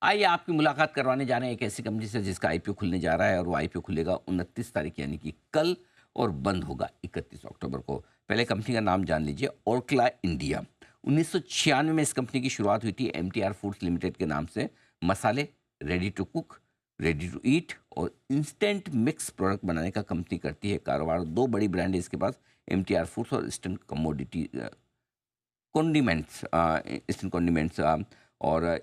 आइए आपकी मुलाकात करवाने जा रहे हैं एक ऐसी कंपनी से जिसका आईपीओ खुलने जा रहा है और वो आईपीओ खुलेगा 29 तारीख यानी कि कल और बंद होगा 31 अक्टूबर को। पहले कंपनी का नाम जान लीजिए, ओरक्ला इंडिया। 1996 में इस कंपनी की शुरुआत हुई थी एमटीआर फूड्स लिमिटेड के नाम से। मसाले, ready to cook, ready to eat और इंस्टेंट मिक्स प्रोडक्ट बनाने का कंपनी करती है कारोबार। दो बड़ी ब्रांड है इसके पास, एमटीआर फूड्स और eastern commodity condiments, eastern condiments. और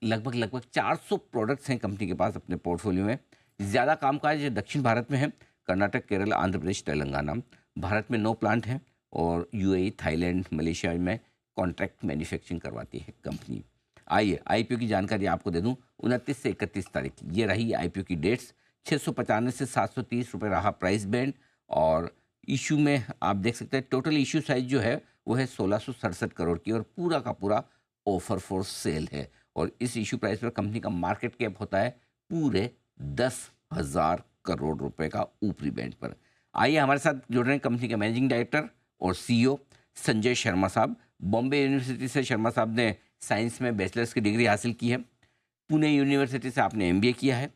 लगभग लगभग 400 प्रोडक्ट्स हैं कंपनी के पास अपने पोर्टफोलियो में। ज़्यादा कामकाज दक्षिण भारत में है, कर्नाटक, केरल, आंध्र प्रदेश, तेलंगाना। भारत में 9 प्लांट हैं और यूएई, थाईलैंड, मलेशिया में कॉन्ट्रैक्ट मैन्युफैक्चरिंग करवाती है कंपनी। आइए आईपीओ की जानकारी आपको दे दूं। 29 से 31 तारीख ये रही आईपीओ की डेट्स। 695 से 730 रुपये रहा प्राइस बैंड। और इशू में आप देख सकते हैं टोटल इशू साइज जो है वो है 1667 करोड़ की और पूरा का पूरा ऑफर फॉर सेल है। और इस इशू प्राइस पर कंपनी का मार्केट कैप होता है पूरे 10,000 करोड़ रुपए का ऊपरी बैंड पर। आइए हमारे साथ जुड़ रहे हैं कंपनी के मैनेजिंग डायरेक्टर और सीईओ संजय शर्मा साहब। बॉम्बे यूनिवर्सिटी से शर्मा साहब ने साइंस में बैचलर्स की डिग्री हासिल की है। पुणे यूनिवर्सिटी से आपने एमबीए किया है।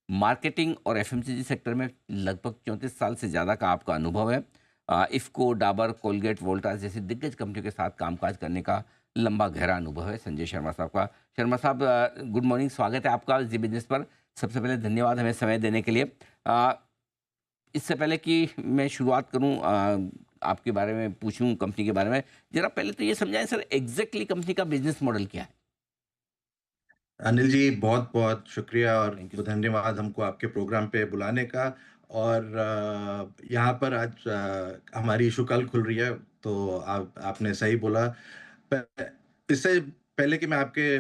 मार्केटिंग और एफएमसीजी सेक्टर में लगभग 34 साल से ज़्यादा का आपका अनुभव है। इफ़को, डाबर, कोलगेट, वोल्टास जैसी दिग्गज कंपनियों के साथ कामकाज करने का लंबा गहरा अनुभव है संजय शर्मा साहब का। शर्मा साहब, गुड मॉर्निंग, स्वागत है आपका जी बिजनेस पर। सबसे पहले धन्यवाद हमें समय देने के लिए। अ, इससे पहले कि मैं शुरुआत करूं, आपके बारे में पूछूं, कंपनी के बारे में, जरा पहले तो ये समझाएं सर, एग्जैक्टली कंपनी का बिजनेस मॉडल क्या है? अनिल जी, बहुत-बहुत शुक्रिया और थैंक यू सर। धन्यवाद हमको आपके प्रोग्राम पे बुलाने का। और यहाँ पर आज हमारी इशू कल खुल रही है, तो आपने सही बोला। प इससे पहले कि मैं आपके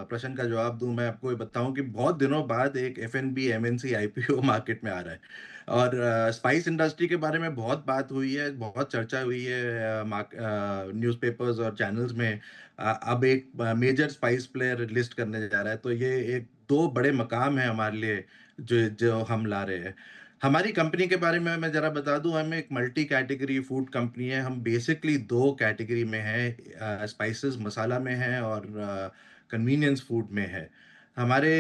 प्रश्न का जवाब दूँ, मैं आपको ये बताऊँ कि बहुत दिनों बाद एक एफ़एनबी एमएनसी आईपीओ मार्केट में आ रहा है। और स्पाइस इंडस्ट्री के बारे में बहुत बात हुई है, बहुत चर्चा हुई है न्यूज़पेपर्स और चैनल्स में। अब एक मेजर स्पाइस प्लेयर लिस्ट करने जा रहा है, तो ये एक 2 बड़े मकाम हैं हमारे लिए, जो जो हम ला रहे हैं। हमारी कंपनी के बारे में मैं ज़रा बता दूँ, हम एक मल्टी कैटेगरी फूड कंपनी है। हम बेसिकली 2 कैटेगरी में हैं, स्पाइसेस मसाला में हैं और कन्वीनियंस फूड में है। हमारे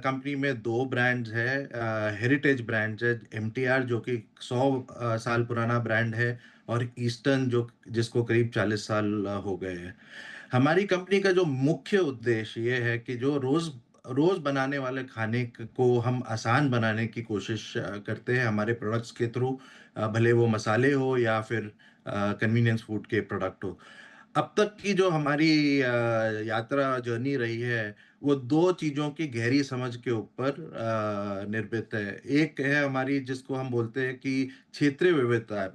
कंपनी में 2 ब्रांड्स हैं, हेरिटेज ब्रांड्स है, एमटीआर जो कि 100 साल पुराना ब्रांड है, और ईस्टर्न जो जिसको करीब 40 साल हो गए हैं। हमारी कंपनी का जो मुख्य उद्देश्य ये है कि जो रोज़ रोज़ बनाने वाले खाने को हम आसान बनाने की कोशिश करते हैं हमारे प्रोडक्ट्स के थ्रू, भले वो मसाले हो या फिर कन्वीनियंस फूड के प्रोडक्ट हो। अब तक की जो हमारी यात्रा जर्नी रही है, वो 2 चीज़ों की गहरी समझ के ऊपर निर्मित है। एक है हमारी, जिसको हम बोलते हैं कि क्षेत्रीय विविधता।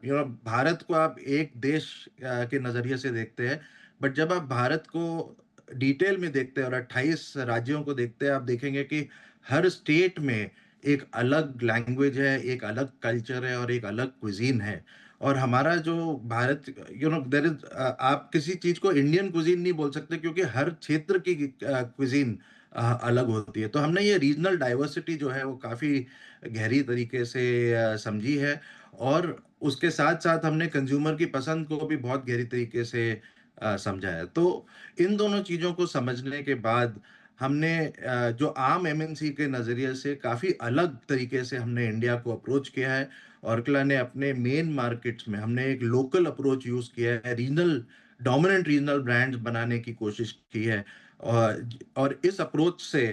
भारत को आप एक देश के नज़रिए से देखते हैं, बट जब आप भारत को डिटेल में देखते हैं और 28 राज्यों को देखते हैं, आप देखेंगे कि हर स्टेट में एक अलग लैंग्वेज है, एक अलग कल्चर है और एक अलग क्विज़ीन है। और हमारा जो भारत, देयर इज़ आप किसी चीज़ को इंडियन क्विज़ीन नहीं बोल सकते, क्योंकि हर क्षेत्र की क्विज़ीन अलग होती है। तो हमने ये रीजनल डाइवर्सिटी जो है वो काफ़ी गहरी तरीके से समझी है, और उसके साथ-साथ हमने कंज़्यूमर की पसंद को भी बहुत गहरी तरीके से समझा है। तो इन दोनों चीज़ों को समझने के बाद हमने जो आम एमएनसी के नज़रिए से काफ़ी अलग तरीके से हमने इंडिया को अप्रोच किया है। ऑर्कला ने अपने मेन मार्केट्स में हमने एक लोकल अप्रोच यूज़ किया है, डोमिनेंट रीजनल ब्रांड्स बनाने की कोशिश की है। और इस अप्रोच से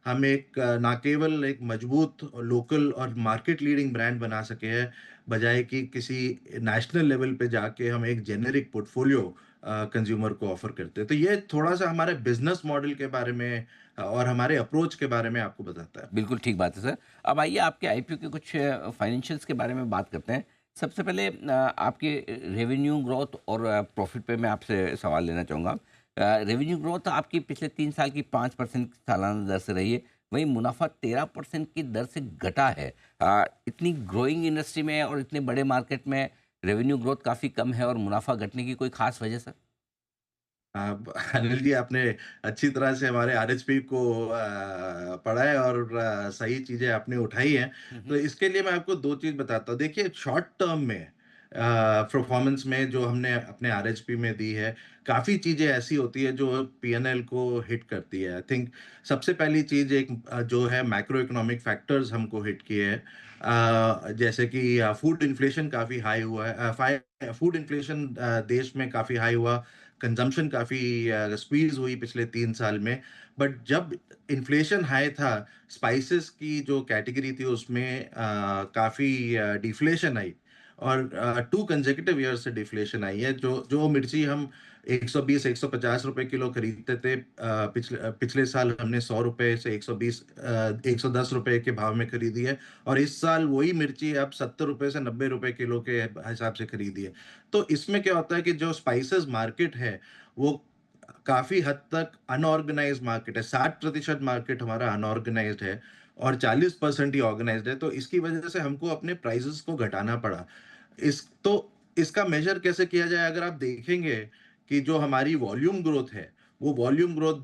हम एक ना केवल एक मजबूत लोकल और मार्केट लीडिंग ब्रांड बना सके हैं, बजाय कि किसी नेशनल लेवल पे जाके हम एक जेनेरिक पोर्टफोलियो कंज्यूमर को ऑफर करते हैं। तो ये थोड़ा-सा हमारे बिज़नेस मॉडल के बारे में और हमारे अप्रोच के बारे में आपको बताता है। बिल्कुल ठीक बात है सर। अब आइए आपके आईपीओ के कुछ फाइनेंशियल्स के बारे में बात करते हैं। सबसे पहले आपके रेवेन्यू ग्रोथ और प्रॉफिट पे मैं आपसे सवाल लेना चाहूँगा। रेवेन्यू ग्रोथ आपकी पिछले 3 साल की 5% सालाना दर से रही है, वहीं मुनाफा 13% की दर से घटा है। इतनी ग्रोइंग इंडस्ट्री में और इतने बड़े मार्केट में रेवेन्यू ग्रोथ काफ़ी कम है और मुनाफा घटने की कोई खास वजह सर? अनिल जी, आपने अच्छी तरह से हमारे आरएचपी को पढ़ा है और सही चीज़ें आपने उठाई हैं। हुँ, तो हुँ। इसके लिए मैं आपको 2 चीज़ बताता हूँ। देखिए, शॉर्ट टर्म में परफॉर्मेंस में जो हमने अपने आरएचपी में दी है, काफ़ी चीज़ें ऐसी होती है जो पीएनएल को हिट करती है। आई थिंक सबसे पहली चीज़ एक जो है मैक्रो इकोनॉमिक फैक्टर्स हमको हिट किए हैं। जैसे कि फूड इन्फ्लेशन काफ़ी हाई हुआ है। फूड इन्फ्लेशन देश में काफ़ी हाई हुआ, कंजम्पशन काफ़ी स्क्वीज़ हुई पिछले 3 साल में। बट जब इन्फ्लेशन हाई था, स्पाइसेस की जो कैटेगरी थी उसमें काफ़ी डिफ्लेशन आई और 2 कंसेक्युटिव ईयर्स से डिफ्लेशन आई है। जो जो मिर्ची हम 120-150 रुपए किलो खरीदते थे, पिछले साल हमने ₹100 से 120 ₹110 रुपए के भाव में खरीदी है और इस साल वही मिर्ची अब ₹70 से ₹90 किलो के हिसाब से खरीदी है। तो इसमें क्या होता है कि जो स्पाइसेस मार्केट है, वो काफ़ी हद तक अनऑर्गेनाइज्ड मार्केट है। 60% मार्केट हमारा अनऑर्गेनाइज्ड है और 40% ही ऑर्गेनाइज्ड है, तो इसकी वजह से हमको अपने प्राइसेज़ को घटाना पड़ा। इस तो इसका मेजर कैसे किया जाए? अगर आप देखेंगे कि जो हमारी वॉल्यूम ग्रोथ है, वो वॉल्यूम ग्रोथ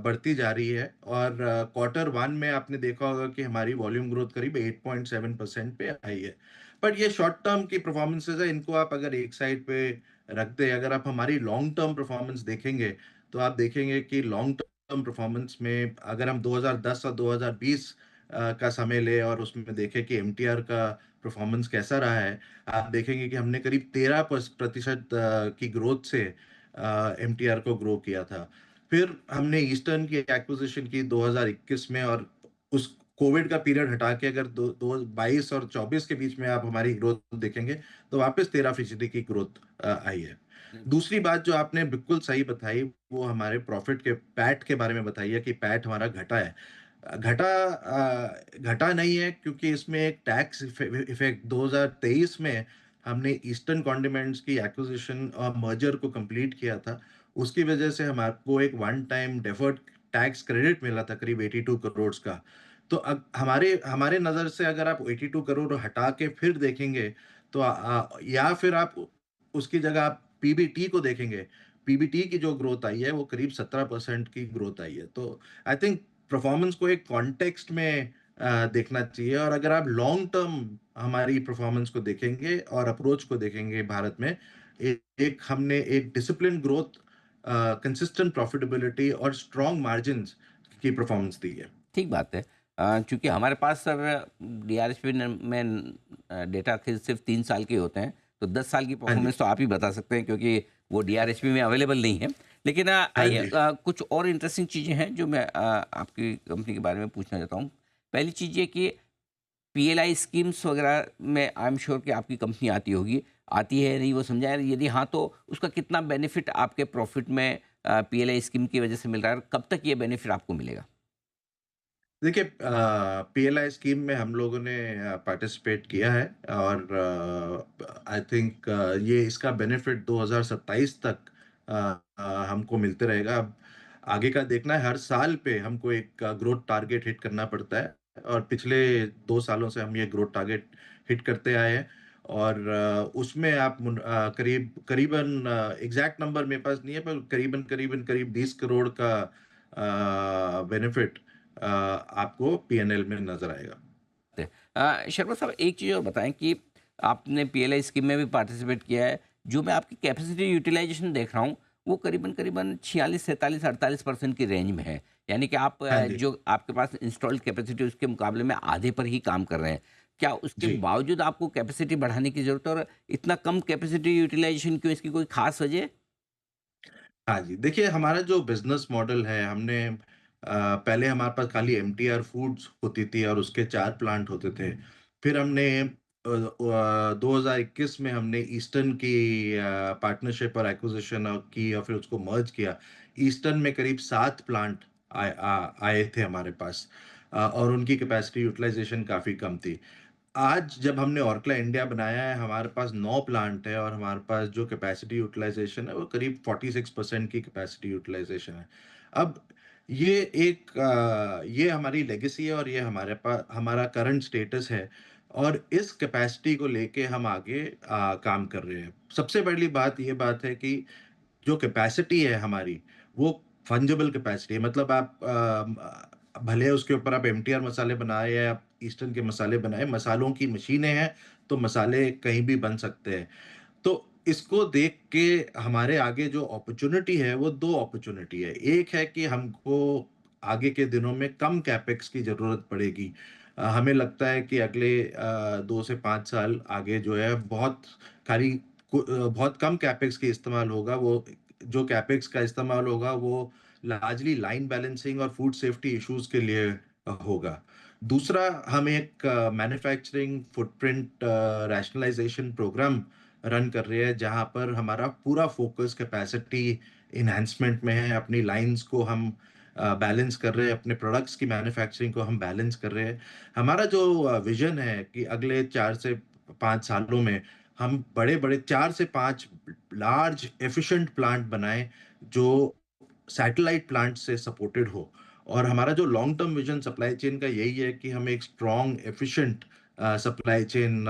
बढ़ती जा रही है और क्वार्टर 1 में आपने देखा होगा कि हमारी वॉल्यूम ग्रोथ करीब 8.7% पे आई है। बट ये शॉर्ट टर्म की परफॉर्मेंसेज़ है, इनको आप अगर एक साइड पे रख दें, अगर आप हमारी लॉन्ग टर्म परफॉर्मेंस देखेंगे, तो आप देखेंगे कि लॉन्ग टर्म परफॉर्मेंस में अगर हम 2010 और 2020 का समय लें और उसमें देखें कि एमटीआर का परफॉर्मेंस कैसा रहा है, आप देखेंगे कि हमने करीब 13 प्रतिशत की ग्रोथ से एमटीआर को ग्रो किया था। फिर हमने ईस्टर्न की एक्विजिशन की 2021 में और उस कोविड का पीरियड हटा के अगर दो दो 22 और 24 के बीच में आप हमारी ग्रोथ देखेंगे, तो वापस 13% की ग्रोथ आई है। दूसरी बात जो आपने बिल्कुल सही बताई, वो हमारे प्रॉफिट के पैट के बारे में बताई है कि पैट हमारा घटा है। घटा नहीं है क्योंकि इसमें एक टैक्स इफेक्ट 2023 में हमने ईस्टर्न कॉन्डिमेंट्स की एक्विजिशन और मर्जर को कंप्लीट किया था। उसकी वजह से हमको एक one time deferred tax credit मिला था करीब 82 करोड़ का। तो अब हमारे हमारे नज़र से अगर आप 82 करोड़ हटा के फिर देखेंगे, तो या फिर आप उसकी जगह आप पीबीटी को देखेंगे, पीबीटी की जो ग्रोथ आई है वो करीब 17% की ग्रोथ आई है। तो आई थिंक परफॉर्मेंस को एक कॉन्टेक्स्ट में देखना चाहिए और अगर आप लॉन्ग टर्म हमारी परफॉर्मेंस को देखेंगे और अप्रोच को देखेंगे भारत में, एक हमने एक डिसिप्लिन ग्रोथ, कंसिस्टेंट प्रॉफिटेबिलिटी और स्ट्रॉन्ग मार्जिन्स की परफॉर्मेंस दी है। ठीक बात है। चूँकि हमारे पास सर डीआरएसपी में डेटा सिर्फ 3 साल के होते हैं, तो 10 साल की हाँ जी। परफॉर्मेंस तो आप ही बता सकते हैं क्योंकि वो डीआरएसपी में अवेलेबल नहीं है। लेकिन हाँ आइए जी। कुछ और इंटरेस्टिंग चीज़ें हैं जो मैं आपकी कंपनी के बारे में पूछना चाहता हूँ। पहली चीज़ ये कि पीएलआई स्कीम्स वगैरह में आई एम श्योर कि आपकी कंपनी आती होगी। आती है या नहीं वो समझाएँ? यदि हाँ, तो उसका कितना बेनिफिट आपके प्रॉफ़िट में पीएलआई स्कीम की वजह से मिल रहा है और कब तक ये बेनिफिट आपको मिलेगा? देखिए, पीएलआई स्कीम में हम लोगों ने पार्टिसिपेट किया है और आई थिंक ये इसका बेनिफिट 2027 तक अ, हमको मिलते रहेगा। अब आगे का देखना है, हर साल पे हमको एक ग्रोथ टारगेट हिट करना पड़ता है और पिछले 2 सालों से हम ये ग्रोथ टारगेट हिट करते आए हैं और उसमें आप करीबन एग्ज़ैक्ट नंबर मेरे पास नहीं है, पर करीब 20 करोड़ का बेनिफिट आपको पीएनएल में नज़र आएगा। है। शर्मा साहब एक चीज़ और बताएँ कि आपने पीएलआई स्कीम में भी पार्टिसिपेट किया है। जो मैं आपकी कैपेसिटी यूटिलाइज़ेशन देख रहा हूँ, वो करीबन-करीबन 46, 47, 48% की रेंज में है। यानी कि आप हाँ जी। जो आपके पास इंस्टॉल्ड कैपेसिटी उसके मुकाबले में आधे पर ही काम कर रहे हैं। क्या उसके जी। बावजूद आपको कैपेसिटी बढ़ाने की ज़रूरत है और इतना कम कैपेसिटी यूटिलाइज़ेशन क्यों? इसकी कोई ख़ास वजह है? हाँ जी, देखिए हमारा जो बिज़नेस मॉडल है, हमने पहले हमारे पास खाली एमटीआर फूड्स होती थी और उसके 4 प्लांट होते थे। फिर हमने 2021 में हमने ईस्टर्न की पार्टनरशिप और एक्विजिशन की और फिर उसको मर्ज किया। ईस्टर्न में करीब 7 प्लांट आए थे हमारे पास और उनकी कैपेसिटी यूटिलाइज़ेशन काफ़ी कम थी। आज जब हमने ओरकला इंडिया बनाया है, हमारे पास 9 प्लांट है और हमारे पास जो कैपेसिटी यूटिलाइज़ेशन है, वो करीब 46% की कैपेसिटी यूटिलाइज़ेशन है। अब ये हमारी लेगेसी है और ये हमारा करंट स्टेटस है और इस कैपेसिटी को लेके हम आगे काम कर रहे हैं। सबसे पहली बात ये बात है कि जो कैपेसिटी है हमारी, वो फंजिबल कैपेसिटी है। मतलब आप भले उसके ऊपर आप एमटीआर मसाले बनाएँ या आप ईस्टर्न के मसाले बनाएँ, मसालों की मशीनें हैं, तो मसाले कहीं भी बन सकते हैं। तो इसको देख के हमारे आगे जो अपॉर्च्युनिटी है वो 2 अपॉर्च्युनिटी है। एक है कि हमको आगे के दिनों में कम कैपेक्स की ज़रूरत पड़ेगी। हमें लगता है कि अगले 2 से 5 साल आगे जो है बहुत कम कैपेक्स की इस्तेमाल होगा। वो जो कैपेक्स का इस्तेमाल होगा वो लार्जली लाइन बैलेंसिंग और फूड सेफ्टी इश्यूज़ के लिए होगा। दूसरा, हम एक मैन्युफैक्चरिंग फुटप्रिंट रैशनलाइज़ेशन प्रोग्राम रन कर रहे हैं, जहाँ पर हमारा पूरा फ़ोकस कैपेसिटी एनहांसमेंट में है। अपनी लाइन्स को हम बैलेंस कर रहे हैं, अपने प्रोडक्ट्स की मैन्युफैक्चरिंग को हम बैलेंस कर रहे हैं। हमारा जो विज़न है कि अगले 4 से 5 सालों में हम बड़े-बड़े 4 से 5 लार्ज एफिशिएंट प्लांट बनाएँ, जो सैटेलाइट प्लांट से सपोर्टेड हो। और हमारा जो long term vision supply chain का यही है कि हम एक स्ट्रॉन्ग एफिशिएंट सप्लाई चेन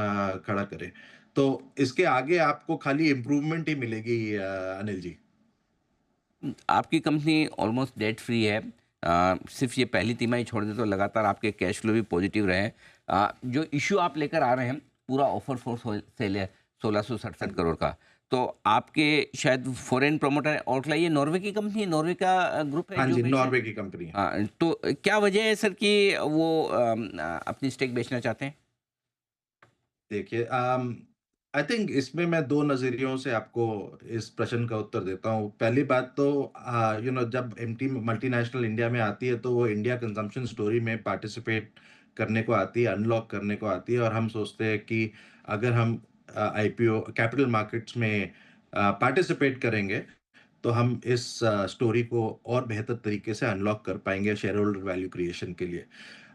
खड़ा करें। तो इसके आगे आपको खाली इम्प्रूवमेंट ही मिलेगी अनिल जी। आपकी कंपनी ऑलमोस्ट डेट फ्री है। सिर्फ ये पहली तिमाही छोड़ दे तो लगातार आपके कैश फ्लो भी पॉजिटिव रहे हैं। जो इश्यू आप लेकर आ रहे हैं, पूरा ऑफर फोर्स सेल है सोलह सौ हाँ सड़सठ जी। करोड़ का। तो आपके शायद फॉरेन प्रमोटर और ये नॉर्वे की कंपनी है, नॉर्वे का ग्रुप है हाँ जो जी, बेच रहे हैं। नॉर्वे की कंपनी है। तो क्या वजह है सर कि वो अपनी स्टेक बेचना चाहते हैं? देखिए, आई थिंक इसमें मैं 2 नज़रियों से आपको इस प्रश्न का उत्तर देता हूँ। पहली बात तो जब एमटी मल्टीनेशनल इंडिया में आती है, तो वो इंडिया कंज़म्पशन स्टोरी में पार्टिसिपेट करने को आती है, अनलॉक करने को आती है, और हम सोचते हैं कि अगर हम आईपीओ कैपिटल मार्केट्स में पार्टिसिपेट करेंगे, तो हम इस स्टोरी को और बेहतर तरीके से अनलॉक कर पाएँगे शेयर होल्डर वैल्यू क्रिएशन के लिए।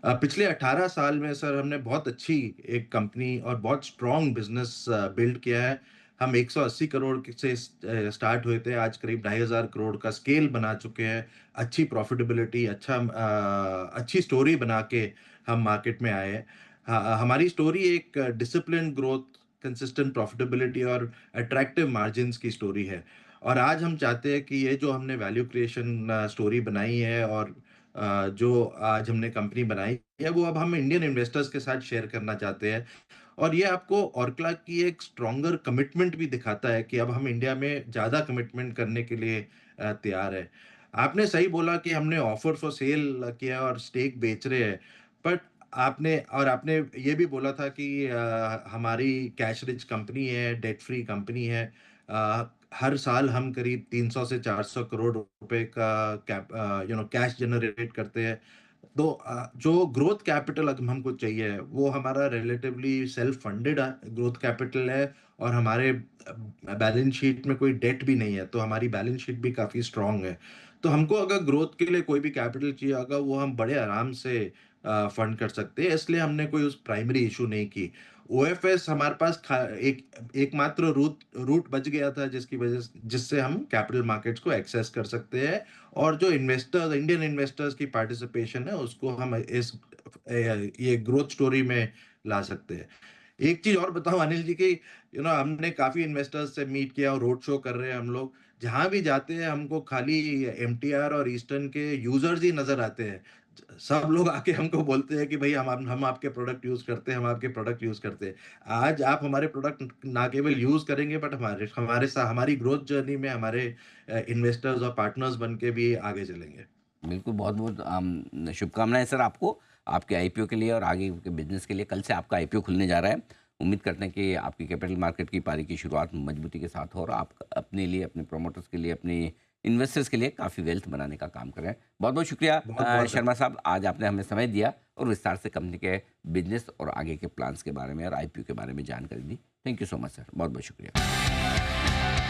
पिछले 18 साल में सर हमने बहुत अच्छी एक कंपनी और बहुत स्ट्रॉन्ग बिज़नेस बिल्ड किया है। हम 180 करोड़ से स्टार्ट हुए थे, आज करीब 2,500 करोड़ का स्केल बना चुके हैं। अच्छी प्रॉफ़िटेबिलिटी, अच्छी स्टोरी बना के हम मार्केट में आए हैं। हमारी स्टोरी एक डिसिप्लिन्ड ग्रोथ, कंसिस्टेंट प्रॉफ़िटेबिलिटी और अट्रैक्टिव मार्जिन्स की स्टोरी है। और आज हम चाहते हैं कि ये जो हमने वैल्यू क्रिएशन स्टोरी बनाई है, और जो आज हमने कंपनी बनाई है, वो अब हम इंडियन इन्वेस्टर्स के साथ शेयर करना चाहते हैं। और ये आपको ओरकला की एक स्ट्रॉन्गर कमिटमेंट भी दिखाता है कि अब हम इंडिया में ज़्यादा कमिटमेंट करने के लिए तैयार है। आपने सही बोला कि हमने ऑफर फॉर सेल किया और स्टेक बेच रहे हैं, बट आपने ये भी बोला था कि हमारी कैश रिच कंपनी है, डेट फ्री कंपनी है। हर साल हम करीब 300 से 400 करोड़ रुपए का कैश जनरेट करते हैं। तो जो ग्रोथ कैपिटल अगर हमको चाहिए, वो हमारा relatively self funded growth capital है, और हमारे बैलेंस शीट में कोई डेट भी नहीं है, तो हमारी बैलेंस शीट भी काफ़ी स्ट्रॉन्ग है। तो हमको अगर ग्रोथ के लिए कोई भी कैपिटल चाहिए होगा, वो हम बड़े आराम से फंड कर सकते हैं, इसलिए हमने कोई उस प्राइमरी इश्यू नहीं की। ओएफएस हमारे पास एकमात्र रूट बच गया था, जिससे हम कैपिटल मार्केट्स को एक्सेस कर सकते हैं, और जो इंडियन इन्वेस्टर्स की पार्टिसिपेशन है, उसको हम ये ग्रोथ स्टोरी में ला सकते हैं। एक चीज़ और बताऊँ अनिल जी कि हमने काफ़ी इन्वेस्टर्स से मीट किया और रोड शो कर रहे हैं हम लोग। जहाँ भी जाते हैं हमको खाली एमटीआर और ईस्टर्न के यूज़र्स ही नज़र आते हैं। सब लोग आके हमको बोलते हैं कि भई हम आपके प्रोडक्ट यूज़ करते हैं, हम आपके प्रोडक्ट यूज़ करते हैं। आज आप हमारे प्रोडक्ट ना केवल यूज़ करेंगे, बट हमारी ग्रोथ जर्नी में हमारे इन्वेस्टर्स और पार्टनर्स बन के भी आगे चलेंगे। बिल्कुल, बहुत-बहुत शुभकामनाएँ सर आपको, आपके आईपीओ के लिए और आगे के बिज़नेस के लिए। कल से आपका आईपीओ खुलने जा रहा है। उम्मीद करते हैं कि आपकी कैपिटल मार्केट की पारी की शुरुआत मजबूती के साथ हो और आप अपने लिए, अपने प्रोमोटर्स के लिए, अपने इन्वेस्टर्स के लिए काफ़ी वेल्थ बनाने का काम कर रहे हैं। बहुत-बहुत शुक्रिया बहुत-बहुत शर्मा साहब, आज आपने हमें समय दिया और विस्तार से कंपनी के बिज़नेस और आगे के प्लान्स के बारे में और आईपीओ के बारे में जानकारी दी। Thank you so much sir, बहुत-बहुत शुक्रिया।